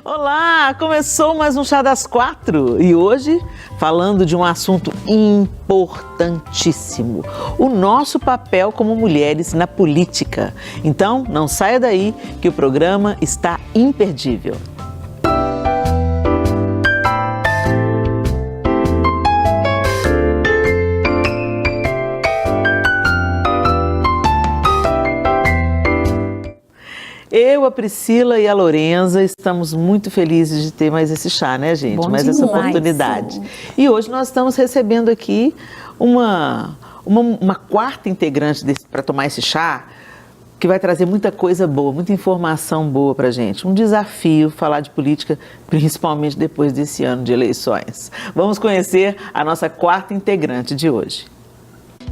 Olá, começou mais um Chá das Quatro e hoje falando de um assunto importantíssimo, o nosso papel como mulheres na política. Então, não saia daí que o programa está imperdível. Eu, a Priscila e a Lorenza estamos muito felizes de ter mais esse chá, né, gente? Bom mais demais, essa oportunidade. sim. E hoje nós estamos recebendo aqui uma quarta integrante para tomar esse chá, que vai trazer muita coisa boa, muita informação boa para a gente. Um desafio falar de política, principalmente depois desse ano de eleições. Vamos conhecer a nossa quarta integrante de hoje.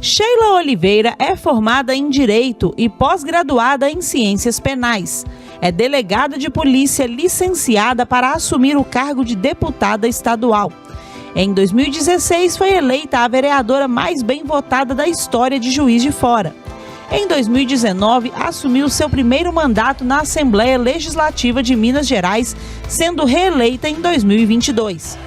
Sheila Oliveira é formada em Direito e pós-graduada em Ciências Penais. É delegada de polícia licenciada para assumir o cargo de deputada estadual. Em 2016, foi eleita a vereadora mais bem votada da história de Juiz de Fora. Em 2019, assumiu seu primeiro mandato na Assembleia Legislativa de Minas Gerais, sendo reeleita em 2022.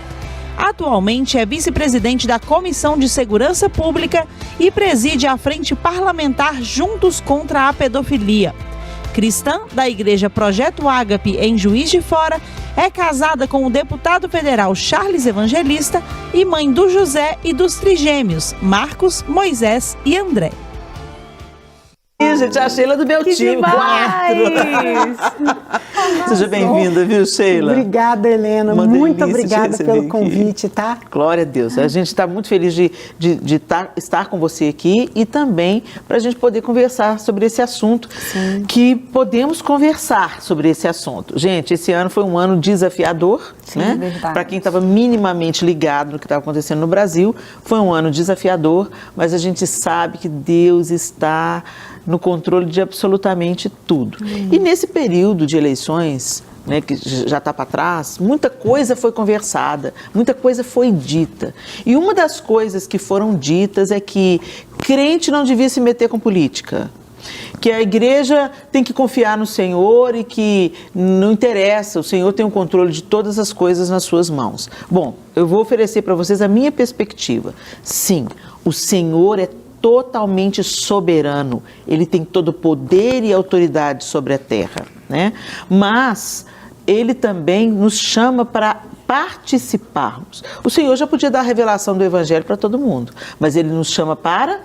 Atualmente é vice-presidente da Comissão de Segurança Pública e preside a Frente Parlamentar Juntos contra a Pedofilia. Cristã da Igreja Projeto Ágape em Juiz de Fora, é casada com o deputado federal Charles Evangelista e mãe do José e dos trigêmeos, Marcos, Moisés e André. Gente, a Sheila do meu time, demais! 4. Seja bem-vinda, viu, Sheila? Obrigada, Helena. Uma Muito delícia te obrigada receber pelo aqui. convite, tá? Glória a Deus. A gente está muito feliz de estar com você aqui e também para a gente poder conversar sobre esse assunto, que podemos conversar sobre esse assunto. Gente, esse ano foi um ano desafiador, né? Verdade. Para quem estava minimamente ligado no que estava acontecendo no Brasil, foi um ano desafiador, mas a gente sabe que Deus está no controle de absolutamente tudo. E nesse período de eleições, né, que já está para trás, muita coisa foi conversada, muita coisa foi dita. E uma das coisas que foram ditas é que crente não devia se meter com política, que a igreja tem que confiar no Senhor e que não interessa, o Senhor tem o controle de todas as coisas nas suas mãos. Bom, eu vou oferecer para vocês a minha perspectiva. Sim, o Senhor é totalmente soberano, ele tem todo o poder e autoridade sobre a terra, né? Mas ele também nos chama para participarmos. O Senhor já podia dar a revelação do Evangelho para todo mundo, mas ele nos chama para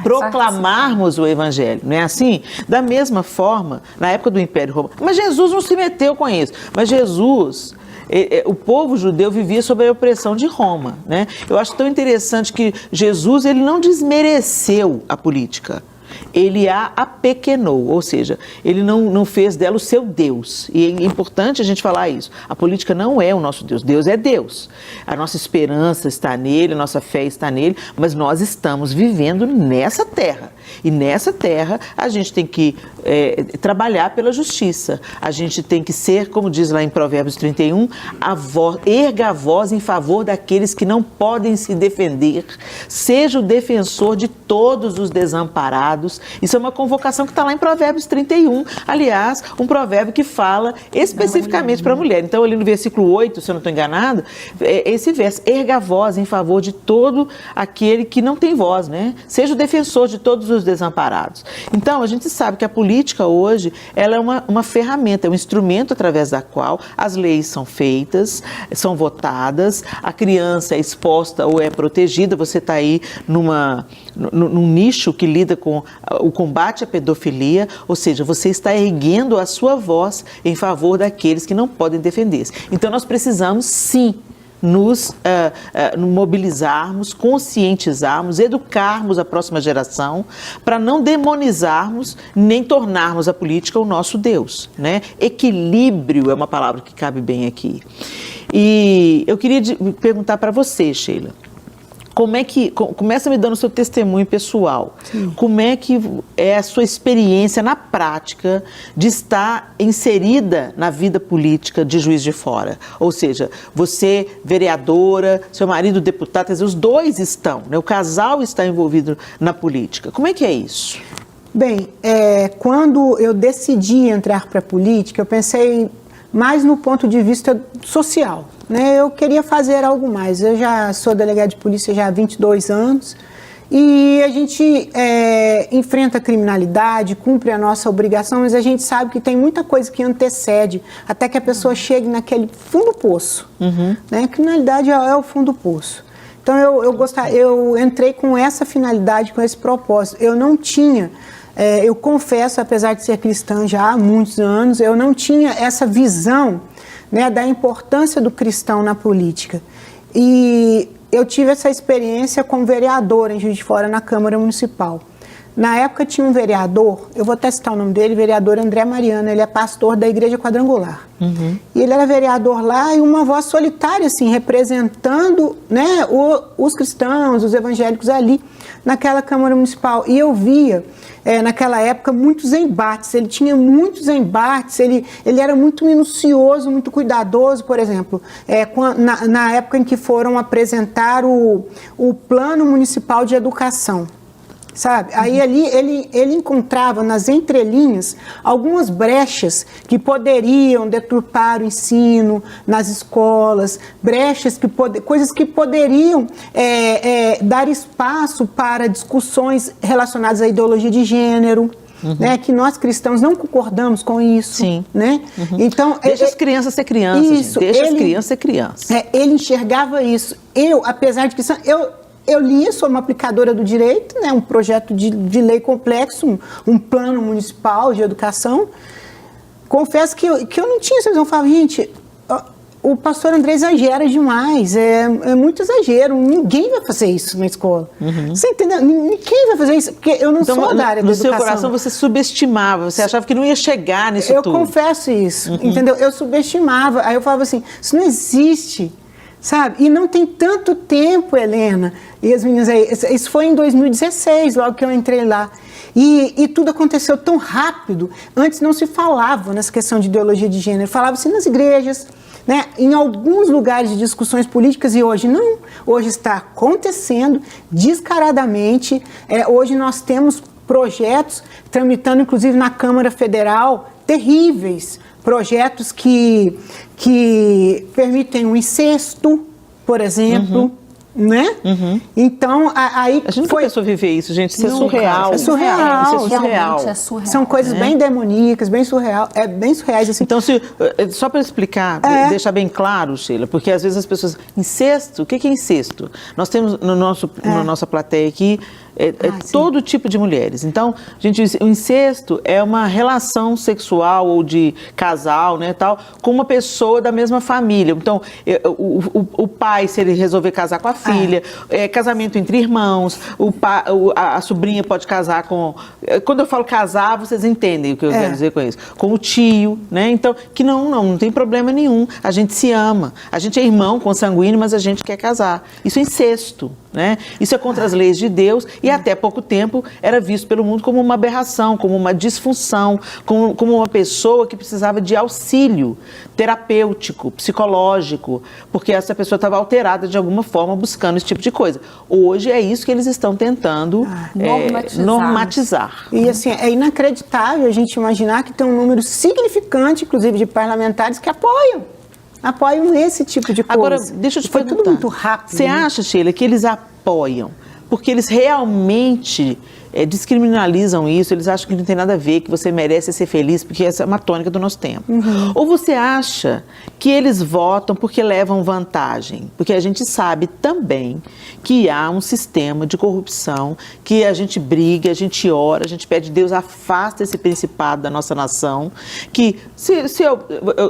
proclamarmos o Evangelho, não é assim? Da mesma forma, na época do Império Romano, mas Jesus não se meteu com isso, mas Jesus... O povo judeu vivia sob a opressão de Roma, né? Eu acho tão interessante que Jesus, ele não desmereceu a política, ele a apequenou, ou seja, ele não fez dela o seu Deus. E é importante a gente falar isso. A política não é o nosso Deus, Deus é Deus. A nossa esperança está nele, a nossa fé está nele, mas nós estamos vivendo nessa terra. E nessa terra a gente tem que trabalhar pela justiça. A gente tem que ser, como diz lá em Provérbios 31, erga a voz em favor daqueles que não podem se defender. Seja o defensor de todos os desamparados. Isso é uma convocação que está lá em Provérbios 31. Aliás, um provérbio que fala especificamente para a mulher. Então, ali no versículo 8, se eu não estou enganado, esse verso, erga a voz em favor de todo aquele que não tem voz, né? Seja o defensor de todos os desamparados. Então, a gente sabe que a política hoje, ela é uma ferramenta, é um instrumento através da qual as leis são feitas, são votadas, a criança é exposta ou é protegida. Você está aí num nicho que lida com o combate à pedofilia, ou seja, você está erguendo a sua voz em favor daqueles que não podem defender-se. Então, nós precisamos, sim, nos mobilizarmos, conscientizarmos, educarmos a próxima geração para não demonizarmos nem tornarmos a política o nosso Deus, né? Equilíbrio é uma palavra que cabe bem aqui. E eu queria perguntar para você, Sheila, começa me dando o seu testemunho pessoal. Sim. Como é que é a sua experiência na prática de estar inserida na vida política de Juiz de Fora? Ou seja, você vereadora, seu marido deputado, quer dizer, os dois estão, né? O casal está envolvido na política. Como é que é isso? Bem, quando eu decidi entrar para a política, eu pensei mais no ponto de vista social, né? Eu queria fazer algo mais. Eu já sou delegado de polícia já há 22 anos e a gente enfrenta a criminalidade, cumpre a nossa obrigação, mas a gente sabe que tem muita coisa que antecede até que a pessoa chegue naquele fundo do poço. Né? A criminalidade é o fundo do poço. Então eu entrei com essa finalidade, com esse propósito. Eu não tinha... eu confesso, apesar de ser cristã já há muitos anos, eu não tinha essa visão, né, da importância do cristão na política. E eu tive essa experiência como vereadora em Juiz de Fora, na Câmara Municipal. Na época tinha um vereador, eu vou até citar o nome dele, vereador André Mariano, ele é pastor da Igreja Quadrangular. E ele era vereador lá e uma voz solitária, assim, representando, né, os cristãos, os evangélicos ali, naquela Câmara Municipal. E eu via, naquela época, muitos embates. Ele tinha muitos embates, ele era muito minucioso, muito cuidadoso, por exemplo, na época em que foram apresentar o Plano Municipal de Educação. Sabe? Aí ali ele encontrava nas entrelinhas algumas brechas que poderiam deturpar o ensino nas escolas, coisas que poderiam dar espaço para discussões relacionadas à ideologia de gênero. Né, que nós cristãos não concordamos com isso. Sim. Né? Então, deixa as crianças ser crianças. Isso, deixa as crianças ser crianças. Ele enxergava isso. Eu, apesar de cristã, eu li, sou uma aplicadora do direito, né, um projeto de lei complexo, um plano municipal de educação. Confesso que eu não tinha essa visão. Eu falava, gente, o pastor André exagera demais, é muito exagero, ninguém vai fazer isso na escola. Você entendeu? Ninguém vai fazer isso, porque eu não sou da área da educação. No seu coração você subestimava, você achava que não ia chegar nisso tudo. Eu confesso isso, entendeu? Eu subestimava, aí eu falava assim, isso não existe. Sabe? E não tem tanto tempo, Helena, e as meninas aí, isso foi em 2016, logo que eu entrei lá. E tudo aconteceu tão rápido. Antes não se falava nessa questão de ideologia de gênero, falava-se nas igrejas, né? Em alguns lugares de discussões políticas, e hoje não. Hoje está acontecendo descaradamente. Hoje nós temos projetos tramitando, inclusive na Câmara Federal, terríveis. Projetos que permitem o incesto, por exemplo, né? Então, aí a gente nunca pensou viver isso, gente. Isso é surreal. É surreal. Isso é surreal. É surreal. São coisas bem demoníacas, bem surreal, bem surreais. Assim. Então, só para explicar, deixar bem claro, Sheila, porque às vezes as pessoas... Incesto? O que é incesto? Nós temos na nossa plateia aqui todo tipo de mulheres. Então, gente, o incesto é uma relação sexual ou de casal, né, tal, com uma pessoa da mesma família. Então, o pai, se ele resolver casar com a filha, casamento entre irmãos, a sobrinha pode casar com... Quando eu falo casar, vocês entendem o que eu quero dizer com isso. Com o tio, né? Então, que não tem problema nenhum. A gente se ama. A gente é irmão consanguíneo, mas a gente quer casar. Isso é incesto, né? Isso é contra as leis de Deus e até pouco tempo era visto pelo mundo como uma aberração, como uma disfunção, como uma pessoa que precisava de auxílio terapêutico, psicológico, porque essa pessoa estava alterada de alguma forma buscando esse tipo de coisa. Hoje é isso que eles estão tentando normatizar. E assim, é inacreditável a gente imaginar que tem um número significante, inclusive, de parlamentares que apoiam esse tipo de coisa. Agora, deixa eu te perguntar. Foi tudo muito rápido. Você acha, Sheila, que eles apoiam porque eles realmente descriminalizam isso, eles acham que não tem nada a ver, que você merece ser feliz, porque essa é uma tônica do nosso tempo? Ou você acha que eles votam porque levam vantagem? Porque a gente sabe também que há um sistema de corrupção, que a gente briga, a gente ora, a gente pede, Deus afasta esse principado da nossa nação, que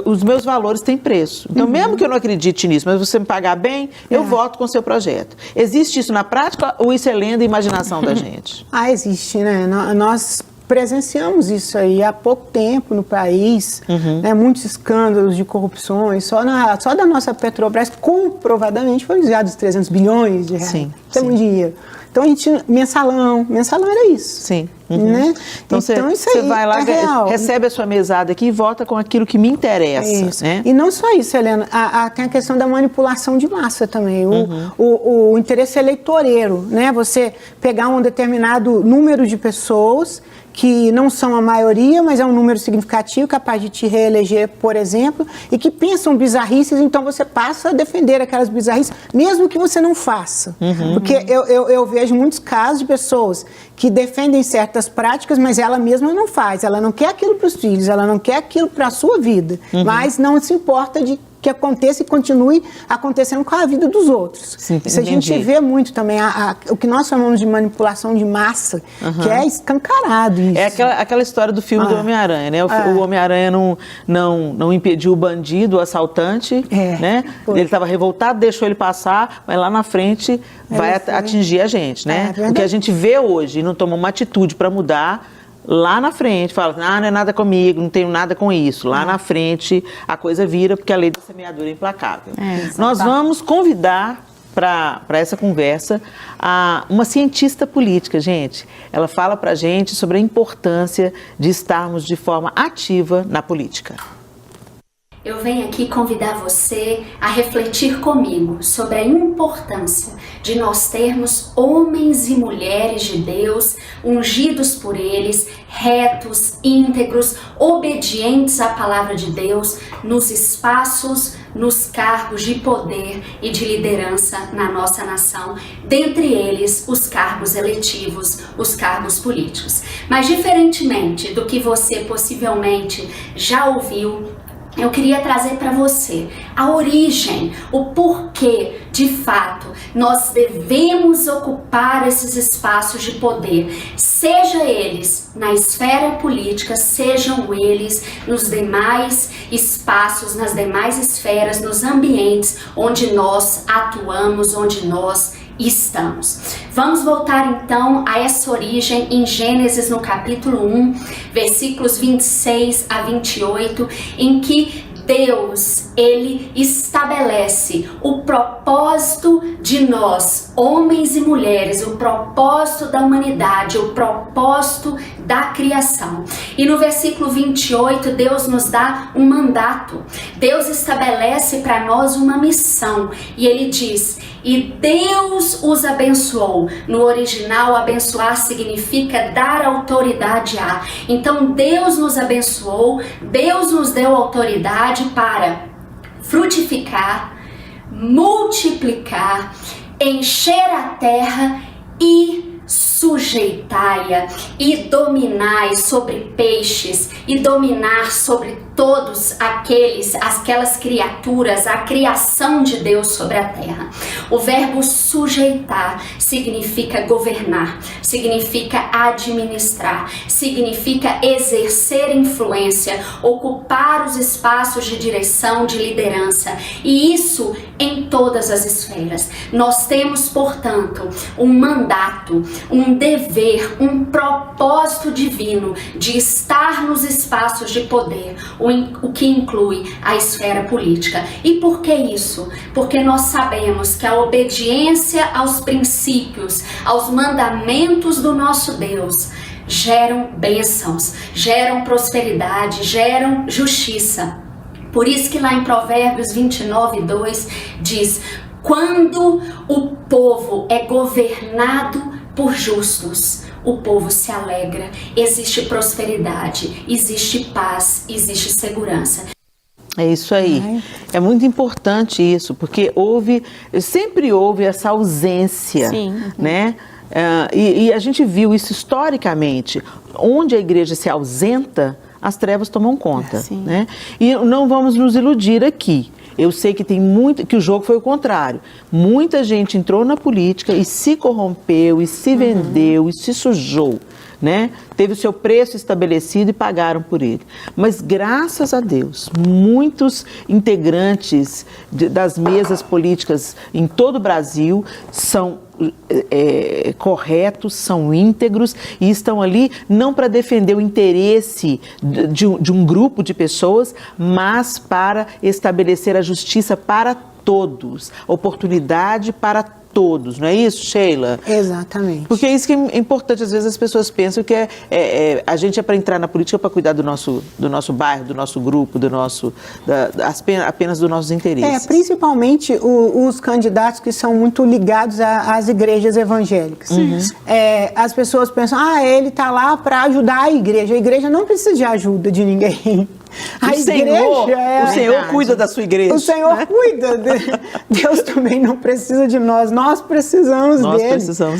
os meus valores têm preço. Então, mesmo que eu não acredite nisso, mas você me pagar bem, eu voto com o seu projeto. Existe isso na prática ou isso é lenda e imaginação da gente? Existe, né? Nós presenciamos isso aí há pouco tempo no país, né? Muitos escândalos de corrupções, só da nossa Petrobras, comprovadamente foram desviados 300 bilhões de reais. Sim. Tem muito dinheiro. Então a gente, mensalão era isso. Sim. Né? Então isso aí você vai lá, real. recebe a sua mesada aqui e volta com aquilo que me interessa. Isso. Né? E não só isso, Helena, tem a questão da manipulação de massa também, o interesse eleitoreiro, né? Você pegar um determinado número de pessoas que não são a maioria, mas é um número significativo, capaz de te reeleger, por exemplo, e que pensam bizarrices, então você passa a defender aquelas bizarrices, mesmo que você não faça. Porque eu vejo muitos casos de pessoas que defendem certas práticas, mas ela mesma não faz, ela não quer aquilo para os filhos, ela não quer aquilo para a sua vida, mas não se importa de que aconteça e continue acontecendo com a vida dos outros. Sim, isso a gente vê muito também, o que nós chamamos de manipulação de massa, que é escancarado isso. É aquela história do filme do Homem-Aranha, né? O Homem-Aranha não impediu o bandido, o assaltante, né? Ele estava revoltado, deixou ele passar, mas lá na frente vai atingir a gente, né? O que a gente vê hoje e não toma uma atitude para mudar, lá na frente, fala, não é nada comigo, não tenho nada com isso. Lá na frente, a coisa vira, porque a lei da semeadura é implacável. Nós vamos convidar para essa conversa uma cientista política, gente. Ela fala para a gente sobre a importância de estarmos de forma ativa na política. Eu venho aqui convidar você a refletir comigo sobre a importância de nós termos homens e mulheres de Deus, ungidos por eles, retos, íntegros, obedientes à palavra de Deus, nos espaços, nos cargos de poder e de liderança na nossa nação, dentre eles os cargos eletivos, os cargos políticos. Mas diferentemente do que você possivelmente já ouviu, eu queria trazer para você a origem, o porquê, de fato, nós devemos ocupar esses espaços de poder, seja eles na esfera política, sejam eles nos demais espaços, nas demais esferas, nos ambientes onde nós atuamos, onde nós estamos. Vamos voltar então a essa origem em Gênesis no capítulo 1, versículos 26 a 28, em que Deus, ele estabelece o propósito de nós, homens e mulheres, o propósito da humanidade, o propósito da criação. E no versículo 28, Deus nos dá um mandato. Deus estabelece para nós uma missão. E ele diz, e Deus os abençoou. No original, abençoar significa dar autoridade a. Então, Deus nos abençoou, Deus nos deu autoridade para frutificar, multiplicar, encher a terra e sujeitai-a e dominai sobre peixes e dominar sobre todos aquelas criaturas, a criação de Deus sobre a terra. O verbo sujeitar significa governar, significa administrar, significa exercer influência, ocupar os espaços de direção, de liderança, e isso em todas as esferas. Nós temos, portanto, um mandato, um dever, um propósito divino de estar nos espaços de poder, o que inclui a esfera política. E por que isso? Porque nós sabemos que a obediência aos princípios, aos mandamentos do nosso Deus, geram bênçãos, geram prosperidade, geram justiça. Por isso que lá em Provérbios 29:2 diz: quando o povo é governado por justos, o povo se alegra, existe prosperidade, existe paz, existe segurança. É isso aí. É muito importante isso, porque sempre houve essa ausência, né? E a gente viu isso historicamente. Onde a igreja se ausenta, as trevas tomam conta, né? E não vamos nos iludir aqui. Eu sei que que o jogo foi o contrário. Muita gente entrou na política e se corrompeu, e se vendeu, e se sujou, né? Teve o seu preço estabelecido e pagaram por ele. Mas, graças a Deus, muitos integrantes das mesas políticas em todo o Brasil são corretos, são íntegros e estão ali não para defender o interesse de um grupo de pessoas, mas para estabelecer a justiça para todos, oportunidade para todos, não é isso, Sheila? Exatamente. Porque é isso que é importante. Às vezes as pessoas pensam que a gente é para entrar na política para cuidar do nosso bairro, do nosso grupo, apenas dos nossos interesses. Principalmente os candidatos que são muito ligados às igrejas evangélicas. As pessoas pensam, ele está lá para ajudar a igreja não precisa de ajuda de ninguém. O Senhor cuida da sua igreja. O Senhor cuida. Deus também não precisa de nós. Nós precisamos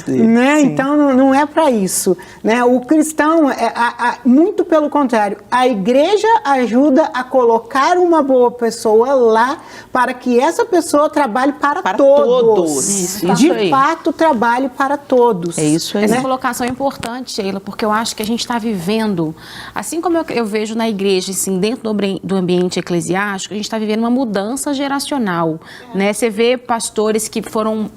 dele. Né? Então, não é para isso. Né? O cristão, muito pelo contrário, a igreja ajuda a colocar uma boa pessoa lá para que essa pessoa trabalhe para todos. Isso de aí. fato, trabalhe para todos. É isso aí. Essa colocação é importante, Sheila, porque eu acho que a gente está vivendo, assim como eu vejo na igreja, assim, dentro do ambiente eclesiástico, a gente está vivendo uma mudança geracional, né? Você vê pastores que foram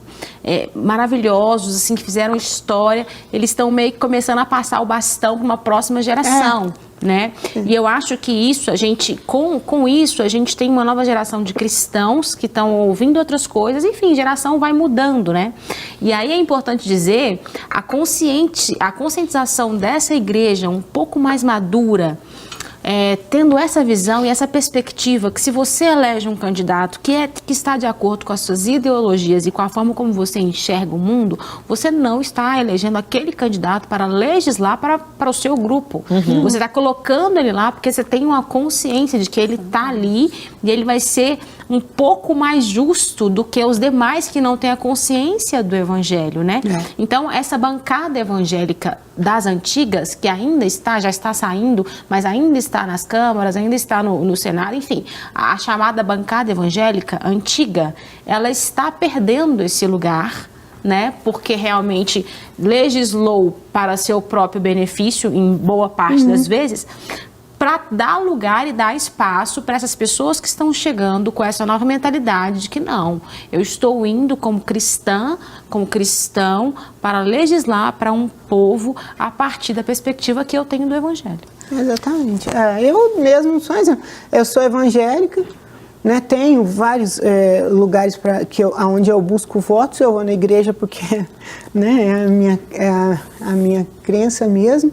maravilhosos, assim, que fizeram história, eles estão meio que começando a passar o bastão para uma próxima geração. Né? E eu acho que isso, com isso, a gente tem uma nova geração de cristãos que estão ouvindo outras coisas, enfim, geração vai mudando, né? E aí é importante dizer, a conscientização dessa igreja um pouco mais madura, tendo essa visão e essa perspectiva que se você elege um candidato que está de acordo com as suas ideologias e com a forma como você enxerga o mundo, você não está elegendo aquele candidato para legislar para o seu grupo. Você está colocando ele lá porque você tem uma consciência de que ele está ali e ele vai ser um pouco mais justo do que os demais que não têm a consciência do evangelho, né? Então, essa bancada evangélica das antigas, que ainda já está saindo, mas ainda está nas câmaras, ainda está no Senado, enfim, a chamada bancada evangélica antiga, ela está perdendo esse lugar, né? Porque realmente legislou para seu próprio benefício, em boa parte das vezes, para dar lugar e dar espaço para essas pessoas que estão chegando com essa nova mentalidade de que não, eu estou indo como cristã, como cristão, para legislar para um povo a partir da perspectiva que eu tenho do Evangelho. Exatamente. Eu mesmo sou exemplo. Eu sou evangélica, né? Tenho vários lugares onde eu busco votos. Eu vou na igreja porque, né, é a minha crença mesmo.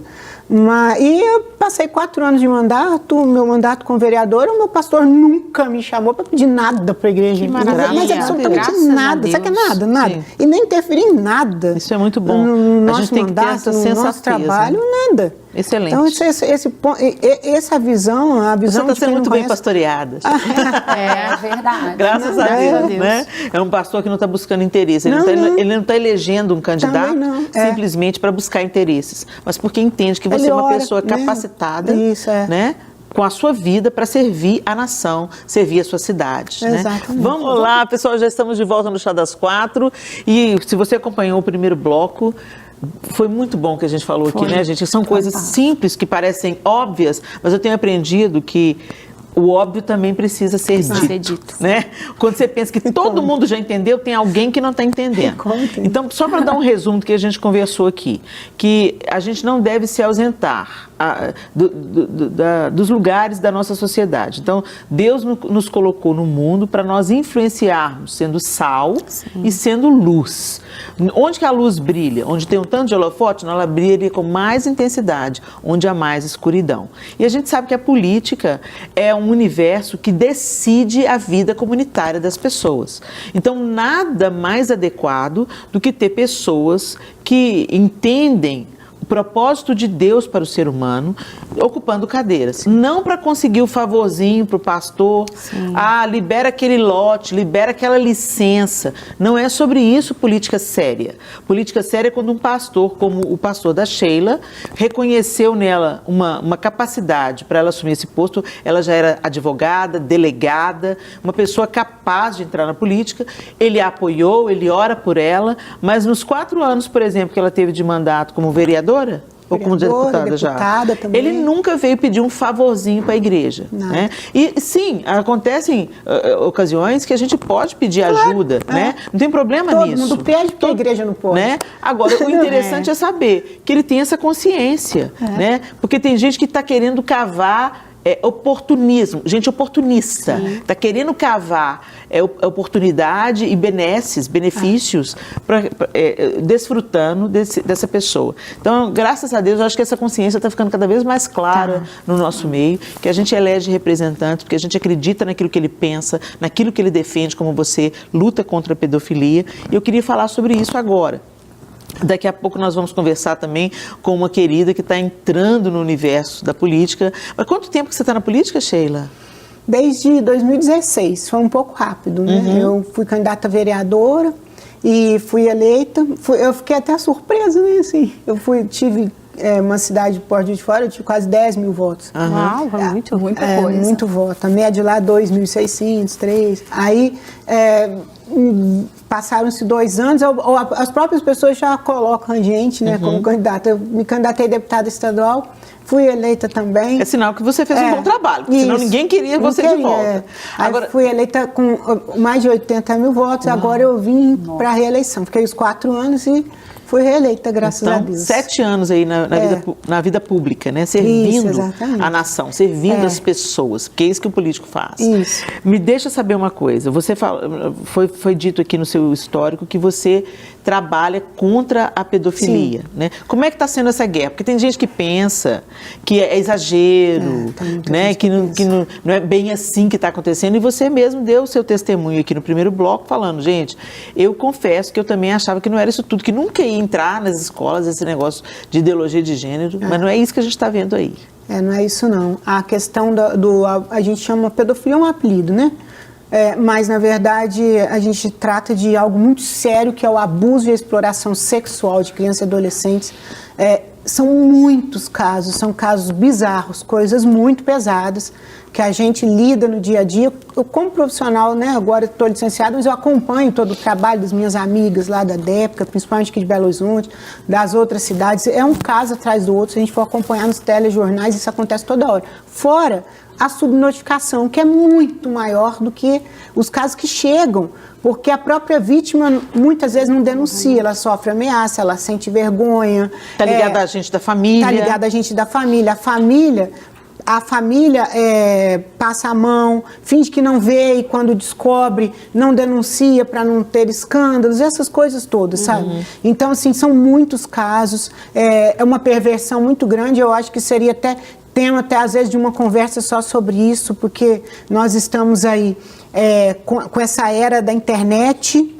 E eu passei 4 anos de mandato, meu mandato como vereadora, o meu pastor nunca me chamou para pedir nada para a igreja. Mas absolutamente nada, sabe que é nada. Sim. E nem interferir em nada. Isso é muito bom. No nosso a gente tem mandato, que ter essa no sensatez, nosso trabalho, essa Excelente. Então, essa visão, a visão Você está sendo muito bem pastoreada. É verdade. Graças a Deus, né? É um pastor que não está buscando interesse. Ele não está elegendo um candidato simplesmente para buscar interesses, mas porque entende que você é uma pessoa capacitada, né? Com a sua vida para servir a nação, servir a sua cidade. Exatamente. Né? Vamos lá, pessoal, já estamos de volta no Chá das 4. E se você acompanhou o primeiro bloco, foi muito bom que a gente falou aqui, né, gente? São coisas simples que parecem óbvias, mas eu tenho aprendido que o óbvio também precisa ser dito, né? Quando você pensa que todo mundo já entendeu, tem alguém que não está entendendo. Então, só para dar um resumo do que a gente conversou aqui, que a gente não deve se ausentar dos lugares da nossa sociedade. Então, Deus nos colocou no mundo para nós influenciarmos, sendo sal e sendo luz. Onde que a luz brilha? Onde tem um tanto de holofote, ela brilha com mais intensidade, onde há mais escuridão. E a gente sabe que a política é um universo que decide a vida comunitária das pessoas. Então, nada mais adequado do que ter pessoas que entendem o propósito de Deus para o ser humano, ocupando cadeiras. Não para conseguir o favorzinho para o pastor, libera aquele lote, libera aquela licença. Não é sobre isso política séria. Política séria é quando um pastor, como o pastor da Sheila, reconheceu nela uma capacidade para ela assumir esse posto. Ela já era advogada, delegada, uma pessoa capaz de entrar na política. Ele a apoiou, ele ora por ela, mas nos 4 anos, por exemplo, que ela teve de mandato como vereadora, ou como deputada já, ele nunca veio pedir um favorzinho para a igreja. Né? E sim, acontecem ocasiões que a gente pode pedir ajuda, né? Não tem problema nisso. Todo mundo pede porque a igreja não pode. Né? Agora, o interessante é saber que ele tem essa consciência, né? Porque tem gente que está querendo cavar oportunismo, gente oportunista, está querendo cavar oportunidade e benefícios, desfrutando dessa pessoa. Então, graças a Deus, eu acho que essa consciência está ficando cada vez mais clara no nosso meio, que a gente elege representantes, porque a gente acredita naquilo que ele pensa, naquilo que ele defende, como você luta contra a pedofilia, e eu queria falar sobre isso agora. Daqui a pouco nós vamos conversar também com uma querida que está entrando no universo da política. Mas quanto tempo que você está na política, Sheila? Desde 2016, foi um pouco rápido, né? Eu fui candidata a vereadora e fui eleita. Eu fiquei até surpresa, né? Assim, tive uma cidade de Porto de Fora, eu tive quase 10 mil votos. Uau, muita coisa. Muito voto. A média lá, 2.600, 3. Aí, passaram-se 2 anos, as próprias pessoas já colocam a gente, né, como candidata. Eu me candidatei a deputada estadual, fui eleita também. É sinal que você fez um bom trabalho, porque senão ninguém queria você de volta. Agora, fui eleita com mais de 80 mil votos, agora eu vim para a reeleição. Fiquei os 4 anos e fui reeleita, graças a Deus. 7 anos aí na vida pública, né? Servindo a nação, servindo as pessoas, porque é isso que o político faz. Isso. Me deixa saber uma coisa, você foi dito aqui no seu histórico que você trabalha contra a pedofilia, né? Como é que está sendo essa guerra? Porque tem gente que pensa que é exagero, né? Que não é bem assim que está acontecendo, e você mesmo deu o seu testemunho aqui no primeiro bloco falando, gente, eu confesso que eu também achava que não era isso tudo, que nunca ia entrar nas escolas esse negócio de ideologia de gênero, mas não é isso que a gente está vendo aí. Não é isso não. A questão a gente chama pedofilia um apelido, né? Mas, na verdade, a gente trata de algo muito sério, que é o abuso e a exploração sexual de crianças e adolescentes. São muitos casos, são casos bizarros, coisas muito pesadas, que a gente lida no dia a dia. Eu, como profissional, né, agora estou licenciada, mas eu acompanho todo o trabalho das minhas amigas lá da DEPCA, principalmente aqui de Belo Horizonte, das outras cidades. É um caso atrás do outro, se a gente for acompanhar nos telejornais, isso acontece toda hora. Fora a subnotificação, que é muito maior do que os casos que chegam, porque a própria vítima muitas vezes não denuncia, ela sofre ameaça, ela sente vergonha. Está ligada a gente da família. Está ligada a gente da família. A família passa a mão, finge que não vê e quando descobre, não denuncia para não ter escândalos, essas coisas todas, sabe? Então, assim, são muitos casos, é uma perversão muito grande, eu acho que seria tema até às vezes de uma conversa só sobre isso, porque nós estamos aí com essa era da internet,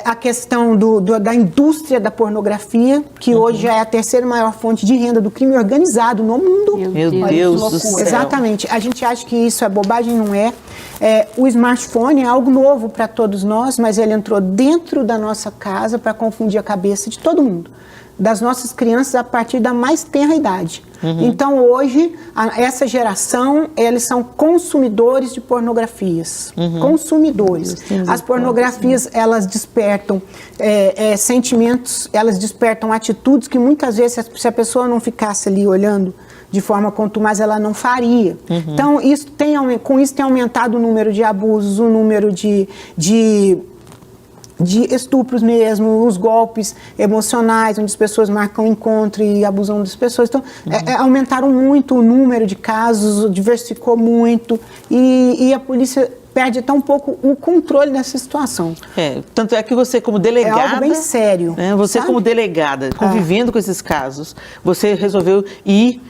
a questão da indústria da pornografia, que hoje já é a terceira maior fonte de renda do crime organizado no mundo. Meu Deus do céu. Exatamente. A gente acha que isso é bobagem, não é. O smartphone é algo novo para todos nós, mas ele entrou dentro da nossa casa para confundir a cabeça de todo mundo, das nossas crianças a partir da mais tenra idade. Então, hoje, essa geração, eles são consumidores de pornografias. Consumidores. As pornografias, elas despertam sentimentos, elas despertam atitudes que muitas vezes, se a pessoa não ficasse ali olhando de forma contumaz, ela não faria. Então, com isso tem aumentado o número de abusos, o número de estupros mesmo, os golpes emocionais, onde as pessoas marcam encontro e abusam das pessoas. Então, aumentaram muito o número de casos, diversificou muito, e a polícia perde tão pouco o controle dessa situação. Tanto é que você, como delegada... É algo bem sério. Você, como delegada, convivendo com esses casos, você resolveu ir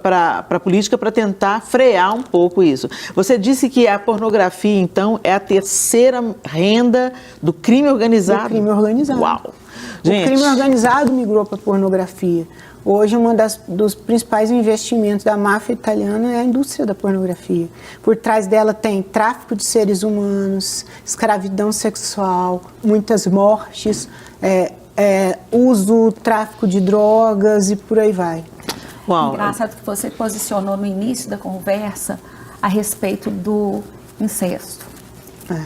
para a política para tentar frear um pouco isso. Você disse que a pornografia, então, é a terceira renda do crime organizado? Do crime organizado. Uau! Gente. O crime organizado migrou para a pornografia. Hoje, dos principais investimentos da máfia italiana é a indústria da pornografia. Por trás dela tem tráfico de seres humanos, escravidão sexual, muitas mortes, tráfico de drogas e por aí vai. Uau. Engraçado que você posicionou no início da conversa a respeito do incesto.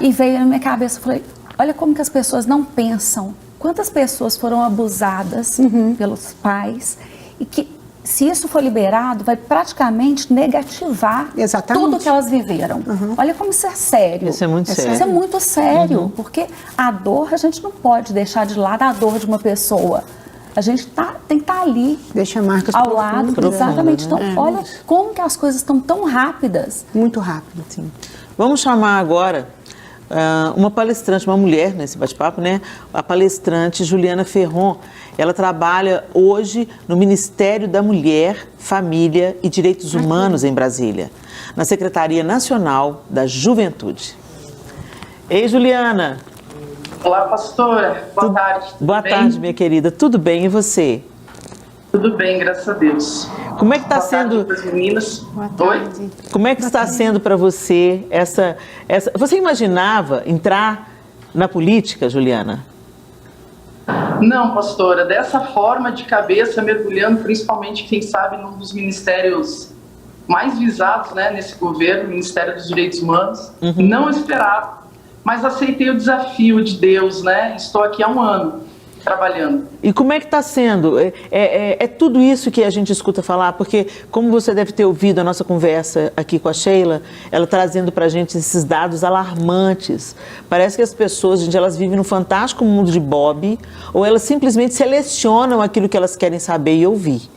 E veio na minha cabeça, falei, olha como que as pessoas não pensam. Quantas pessoas foram abusadas pelos pais e que, se isso for liberado, vai praticamente negativar tudo que elas viveram. Olha como isso é sério. Isso é muito sério. Isso é muito sério, porque a dor, a gente não pode deixar de lado a dor de uma pessoa. A gente tem que estar ali, Deixa marcas ao lado. profundas, Exatamente. né? Então, olha como que as coisas estão tão rápidas. Muito rápido. Sim. Vamos chamar agora uma palestrante, uma mulher nesse bate-papo, né? A palestrante Juliana Ferron. Ela trabalha hoje no Ministério da Mulher, Família e Direitos Humanos em Brasília, na Secretaria Nacional da Juventude. Ei, Juliana. Olá, pastora. Boa tarde. Tudo Boa bem? tarde, minha querida. Tudo bem? E você? Tudo bem, graças a Deus. Como é que está Boa tarde sendo? para as meninas. Boa tarde. Oi? Como é que está sendo para você essa? Você imaginava entrar na política, Juliana? Não, pastora, dessa forma, de cabeça, mergulhando, principalmente, quem sabe, num dos ministérios mais visados, né, nesse governo, o Ministério dos Direitos Humanos. Não esperava, mas aceitei o desafio de Deus, né? Estou aqui há 1 ano trabalhando. E como é que está sendo? É tudo isso que a gente escuta falar, porque como você deve ter ouvido a nossa conversa aqui com a Sheila, ela trazendo para a gente esses dados alarmantes. Parece que as pessoas, gente, elas vivem num fantástico mundo de Bob, ou elas simplesmente selecionam aquilo que elas querem saber e ouvir.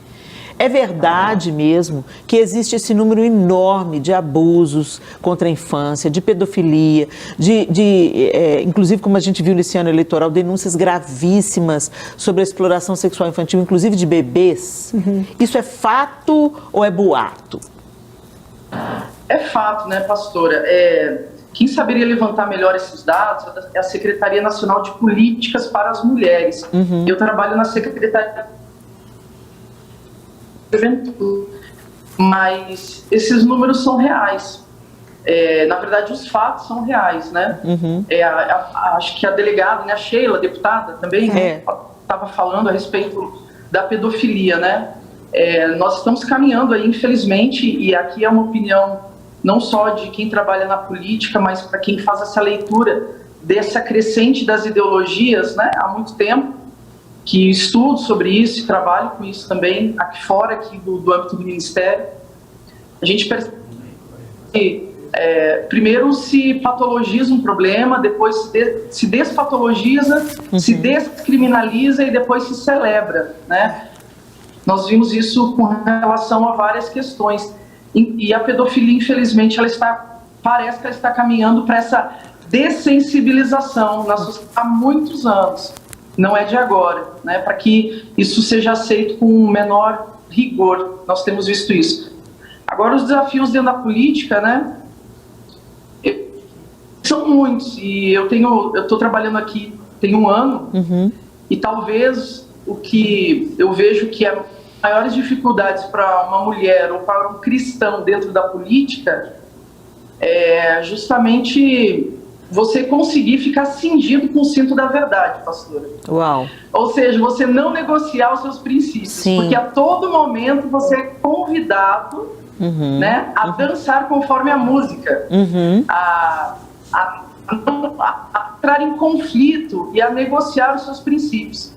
É verdade mesmo que existe esse número enorme de abusos contra a infância, de pedofilia, inclusive, como a gente viu nesse ano eleitoral, denúncias gravíssimas sobre a exploração sexual infantil, inclusive de bebês. Isso é fato ou é boato? É fato, né, pastora? Quem saberia levantar melhor esses dados é a Secretaria Nacional de Políticas para as Mulheres. Eu trabalho na Secretaria Juventude, mas esses números são reais. Na verdade, os fatos são reais, né? Acho que a delegada, né, a Sheila, a deputada também, estava falando a respeito da pedofilia, né? Nós estamos caminhando aí, infelizmente, e aqui é uma opinião não só de quem trabalha na política, mas para quem faz essa leitura dessa crescente das ideologias, né, há muito tempo, que estudo sobre isso e trabalho com isso também, aqui fora aqui do âmbito do Ministério. A gente percebe que primeiro se patologiza um problema, depois se despatologiza, se descriminaliza e depois se celebra, né? Nós vimos isso com relação a várias questões. E a pedofilia, infelizmente, parece que ela está caminhando para essa dessensibilização na sociedade há muitos anos. Não é de agora, né? Para que isso seja aceito com um menor rigor. Nós temos visto isso. Agora, os desafios dentro da política, né? São muitos. E eu estou trabalhando aqui tem 1 ano, e talvez o que eu vejo que é maiores dificuldades para uma mulher ou para um cristão dentro da política é justamente você conseguir ficar cingido com o cinto da verdade, pastora. Uau! Ou seja, você não negociar os seus princípios. Sim. Porque a todo momento você é convidado, né, a dançar conforme a música, a entrar em conflito e a negociar os seus princípios.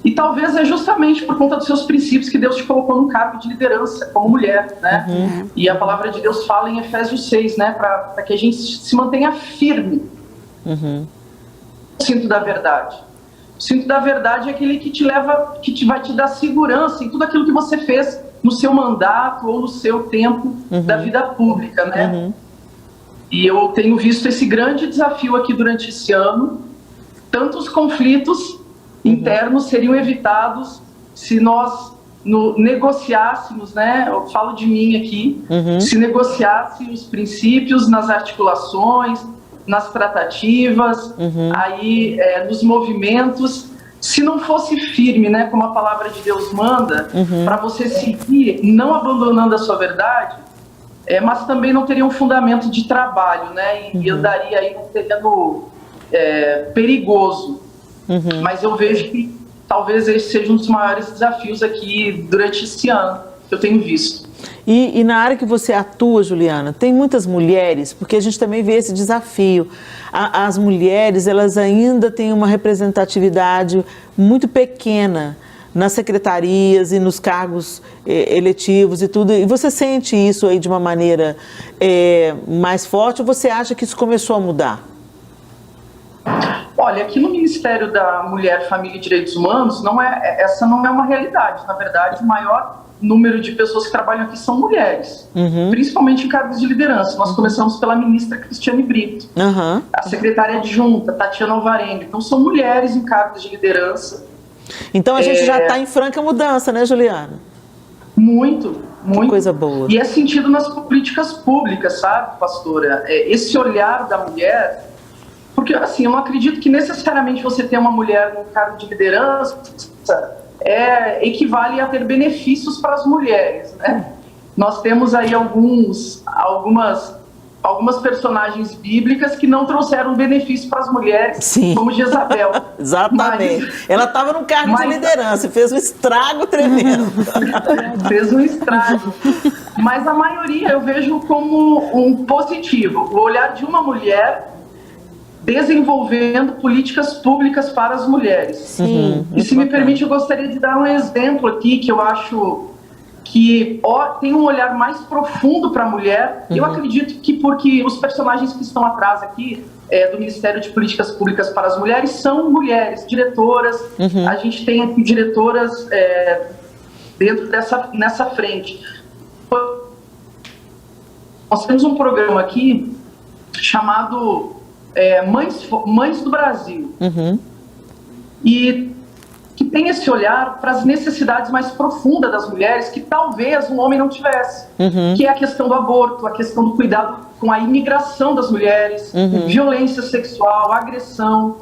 E talvez é justamente por conta dos seus princípios que Deus te colocou num cargo de liderança como mulher, né? E a palavra de Deus fala em Efésios 6, né? Para que a gente se mantenha firme. O cinto da verdade. O cinto da verdade é aquele que te leva, vai te dar segurança em tudo aquilo que você fez no seu mandato ou no seu tempo da vida pública, né? E eu tenho visto esse grande desafio aqui durante esse ano. Tantos conflitos internos seriam evitados se nós negociássemos, né? Eu falo de mim aqui, se negociasse os princípios nas articulações, nas tratativas, aí nos movimentos, se não fosse firme, né? Como a palavra de Deus manda, para você seguir, não abandonando a sua verdade, mas também não teria um fundamento de trabalho, né? E andaria aí num terreno perigoso. Mas eu vejo que talvez esse seja um dos maiores desafios aqui durante esse ano que eu tenho visto. E na área que você atua, Juliana, tem muitas mulheres, porque a gente também vê esse desafio. As mulheres, elas ainda têm uma representatividade muito pequena nas secretarias e nos cargos eletivos e tudo. E você sente isso aí de uma maneira mais forte ou você acha que isso começou a mudar? Olha, aqui no Ministério da Mulher, Família e Direitos Humanos, essa não é uma realidade. Na verdade, o maior número de pessoas que trabalham aqui são mulheres, principalmente em cargos de liderança. Nós começamos pela ministra Cristiane Brito, a secretária adjunta, Tatiana Alvarenga. Então, são mulheres em cargos de liderança. Então, a gente já está em franca mudança, né, Juliana? Muito. Que coisa boa. E é sentido nas políticas públicas, sabe, pastora? Esse olhar da mulher... Porque, assim, eu não acredito que necessariamente você ter uma mulher no cargo de liderança equivale a ter benefícios para as mulheres, né? Nós temos aí algumas personagens bíblicas que não trouxeram benefício para as mulheres, Sim. como Jezabel. Exatamente. Ela estava no cargo de liderança e fez um estrago tremendo. Fez um estrago. Mas a maioria eu vejo como um positivo. O olhar de uma mulher desenvolvendo políticas públicas para as mulheres. Sim, e se me permite, eu gostaria de dar um exemplo aqui que eu acho que tem um olhar mais profundo para a mulher. Eu acredito que porque os personagens que estão atrás aqui do Ministério de Políticas Públicas para as Mulheres são mulheres, diretoras. A gente tem aqui diretoras dentro nessa frente. Nós temos um programa aqui chamado Mães do Brasil, e que tem esse olhar para as necessidades mais profundas das mulheres que talvez um homem não tivesse, que é a questão do aborto, a questão do cuidado com a imigração das mulheres, violência sexual, agressão,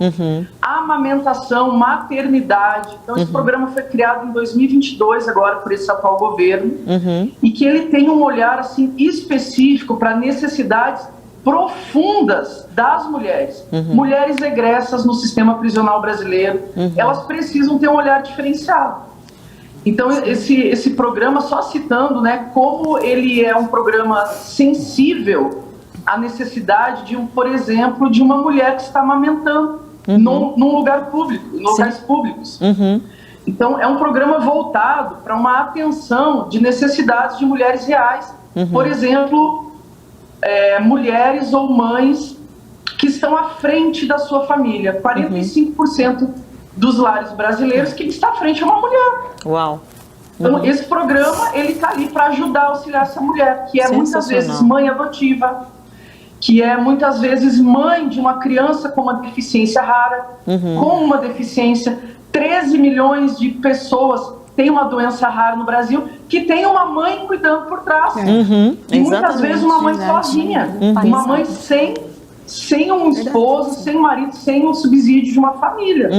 amamentação, maternidade. Então esse programa foi criado em 2022 agora por esse atual governo, e que ele tem um olhar assim específico para necessidades profundas das mulheres. Mulheres egressas no sistema prisional brasileiro, elas precisam ter um olhar diferenciado. Então, esse programa, só citando, né, como ele é um programa sensível à necessidade por exemplo, de uma mulher que está amamentando num lugar público, em locais públicos. Então, é um programa voltado para uma atenção de necessidades de mulheres reais. Por exemplo, mulheres ou mães que estão à frente da sua família. 45% dos lares brasileiros, quem está à frente é uma mulher. Uau! Então, esse programa, ele está ali para ajudar a auxiliar essa mulher, que é muitas vezes mãe adotiva, que é muitas vezes mãe de uma criança com uma deficiência rara, com uma deficiência. 13 milhões de pessoas tem uma doença rara no Brasil, que tem uma mãe cuidando por trás. E muitas vezes uma mãe sozinha. Uma mãe sem um esposo, sem um marido, sem um subsídio de uma família.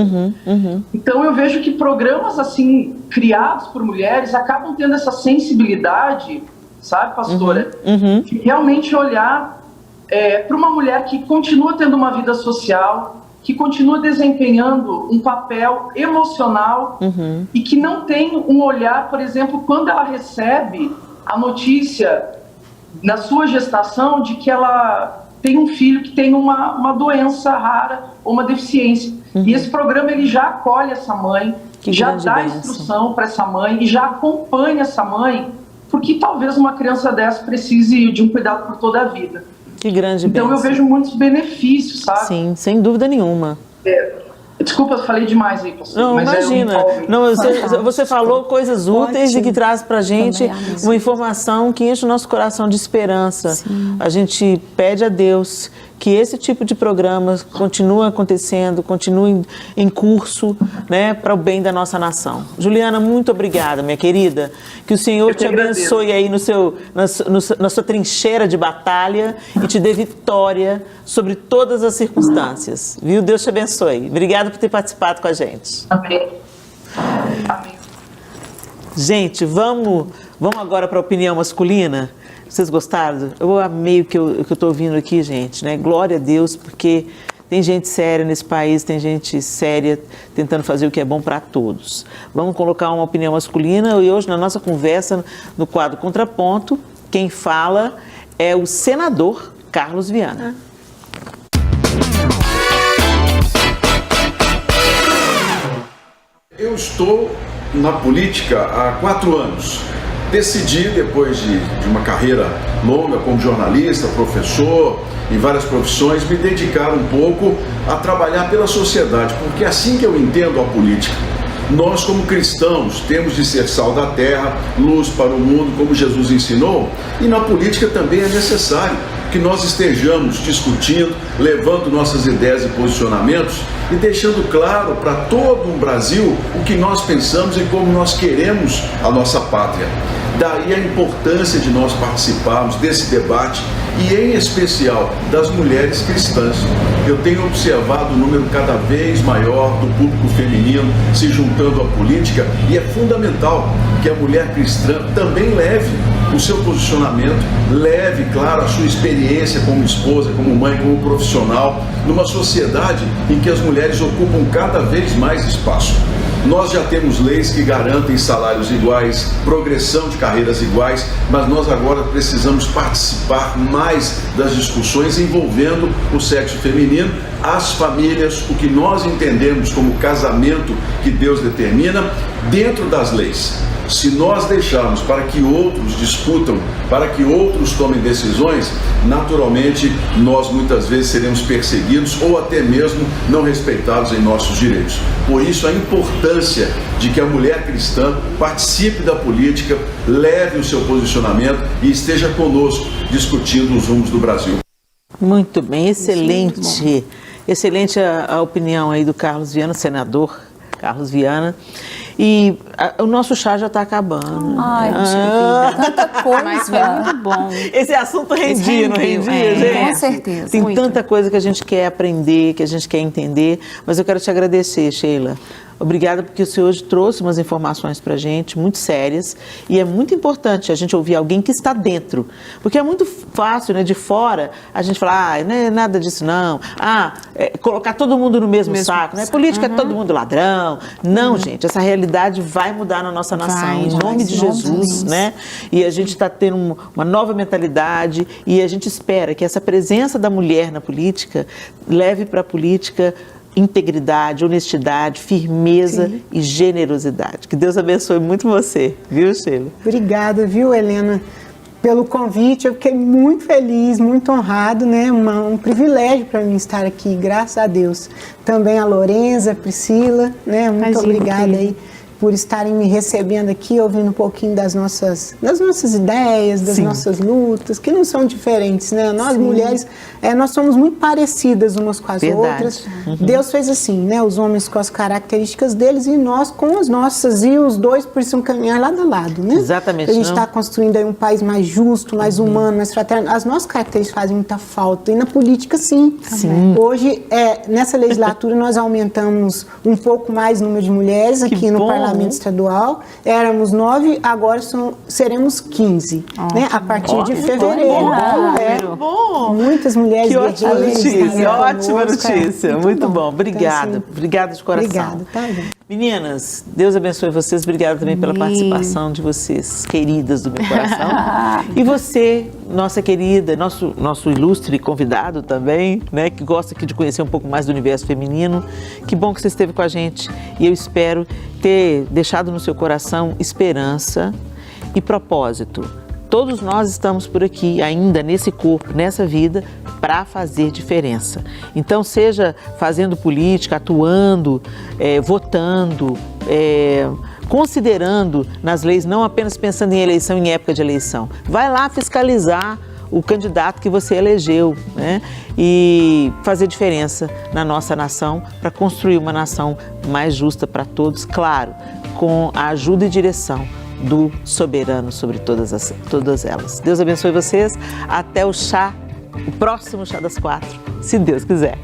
Então eu vejo que programas assim, criados por mulheres, acabam tendo essa sensibilidade, sabe, pastora? De realmente olhar para uma mulher que continua tendo uma vida social, que continua desempenhando um papel emocional e que não tem um olhar, por exemplo, quando ela recebe a notícia na sua gestação de que ela tem um filho que tem uma doença rara ou uma deficiência. E esse programa ele já acolhe essa mãe, já dá instrução para essa mãe e já acompanha essa mãe, porque talvez uma criança dessa precise de um cuidado por toda a vida. Que grande bênção. Então eu vejo muitos benefícios, sabe? Sim, sem dúvida nenhuma. Desculpa, eu falei demais aí, pastor. Não, mas imagina. Não, você falou coisas úteis e que traz pra gente uma informação que enche o nosso coração de esperança. Sim. A gente pede a Deus que esse tipo de programa continue acontecendo, continue em curso, né, para o bem da nossa nação. Juliana, muito obrigada, minha querida. Que o Senhor te abençoe aí na sua trincheira de batalha e te dê vitória sobre todas as circunstâncias. Viu? Deus te abençoe. Obrigada por ter participado com a gente. Amém. Amém. Gente, vamos agora para a opinião masculina. Vocês gostaram? Eu amei o que eu estou ouvindo aqui, gente, né? Glória a Deus, porque tem gente séria nesse país, tem gente séria tentando fazer o que é bom para todos. Vamos colocar uma opinião masculina e hoje na nossa conversa, no quadro Contraponto, quem fala é o senador Carlos Viana. Eu estou na política há 4 anos. decidi, depois de uma carreira longa como jornalista, professor, em várias profissões, me dedicar um pouco a trabalhar pela sociedade, porque é assim que eu entendo a política. Nós, como cristãos, temos de ser sal da terra, luz para o mundo, como Jesus ensinou, e na política também é necessário que nós estejamos discutindo, levando nossas ideias e posicionamentos e deixando claro para todo o Brasil o que nós pensamos e como nós queremos a nossa pátria. Daí a importância de nós participarmos desse debate e, em especial, das mulheres cristãs. Eu tenho observado um número cada vez maior do público feminino se juntando à política e é fundamental que a mulher cristã também leve o seu posicionamento, leve, claro, a sua experiência como esposa, como mãe, como profissional, numa sociedade em que as mulheres ocupam cada vez mais espaço. Nós já temos leis que garantem salários iguais, progressão de carreiras iguais, mas nós agora precisamos participar mais das discussões envolvendo o sexo feminino, as famílias, o que nós entendemos como casamento que Deus determina dentro das leis. Se nós deixarmos para que outros discutam, para que outros tomem decisões, naturalmente nós muitas vezes seremos perseguidos ou até mesmo não respeitados em nossos direitos. Por isso a importância de que a mulher cristã participe da política, leve o seu posicionamento e esteja conosco discutindo os rumos do Brasil. Muito bem, excelente. Excelente a opinião aí do Carlos Viana, senador Carlos Viana. E o nosso chá já está acabando. Ai, tanta coisa. Mas foi muito bom. Esse assunto rendia, não rendia, gente? Com certeza. Tem muito. tanta coisa que a gente quer aprender, que a gente quer entender, mas eu quero te agradecer, Sheila. Obrigada, porque o senhor hoje trouxe umas informações para a gente muito sérias e é muito importante a gente ouvir alguém que está dentro, porque é muito fácil, né, de fora, a gente falar, não é nada disso não, colocar todo mundo no mesmo saco, né? Política é todo mundo ladrão. Não, gente, essa realidade vai mudar na nossa nação, em nome de Jesus, né? E a gente está tendo uma nova mentalidade e a gente espera que essa presença da mulher na política leve para a política integridade, honestidade, firmeza e generosidade. Que Deus abençoe muito você, viu, Sheila? Obrigada, viu, Helena, pelo convite. Eu fiquei muito feliz, muito honrado, né? Um privilégio para mim estar aqui, graças a Deus. Também a Lorenza, a Priscila, né? Muito obrigada aí por estarem me recebendo aqui, ouvindo um pouquinho das nossas ideias, das nossas lutas, que não são diferentes, né? Nós mulheres, nós somos muito parecidas umas com as outras. Deus fez assim, né? Os homens com as características deles e nós com as nossas, e os dois precisam caminhar lado a lado, né? Exatamente. A gente está construindo aí um país mais justo, mais humano, mais fraterno. As nossas características fazem muita falta, e na política sim. Hoje, nessa legislatura, nós aumentamos um pouco mais o número de mulheres aqui no Parlamento Estadual. Éramos 9, agora seremos 15, né? A partir de fevereiro. Muitas mulheres que ótima notícia, ótima notícia. Muito bom. Obrigada. Então, assim, obrigada de coração. Obrigada, tá, gente? Meninas, Deus abençoe vocês. Obrigada também pela participação de vocês, queridas do meu coração. E você, nossa querida, nosso ilustre convidado também, né, que gosta aqui de conhecer um pouco mais do universo feminino. Que bom que você esteve com a gente. E eu espero ter deixado no seu coração esperança e propósito. Todos nós estamos por aqui, ainda nesse corpo, nessa vida, para fazer diferença. Então, seja fazendo política, atuando, votando, considerando nas leis, não apenas pensando em eleição, em época de eleição. Vai lá fiscalizar o candidato que você elegeu, né? E fazer diferença na nossa nação para construir uma nação mais justa para todos, claro, com a ajuda e direção do soberano sobre todas elas. Deus abençoe vocês. Até o próximo Chá das 4, se Deus quiser.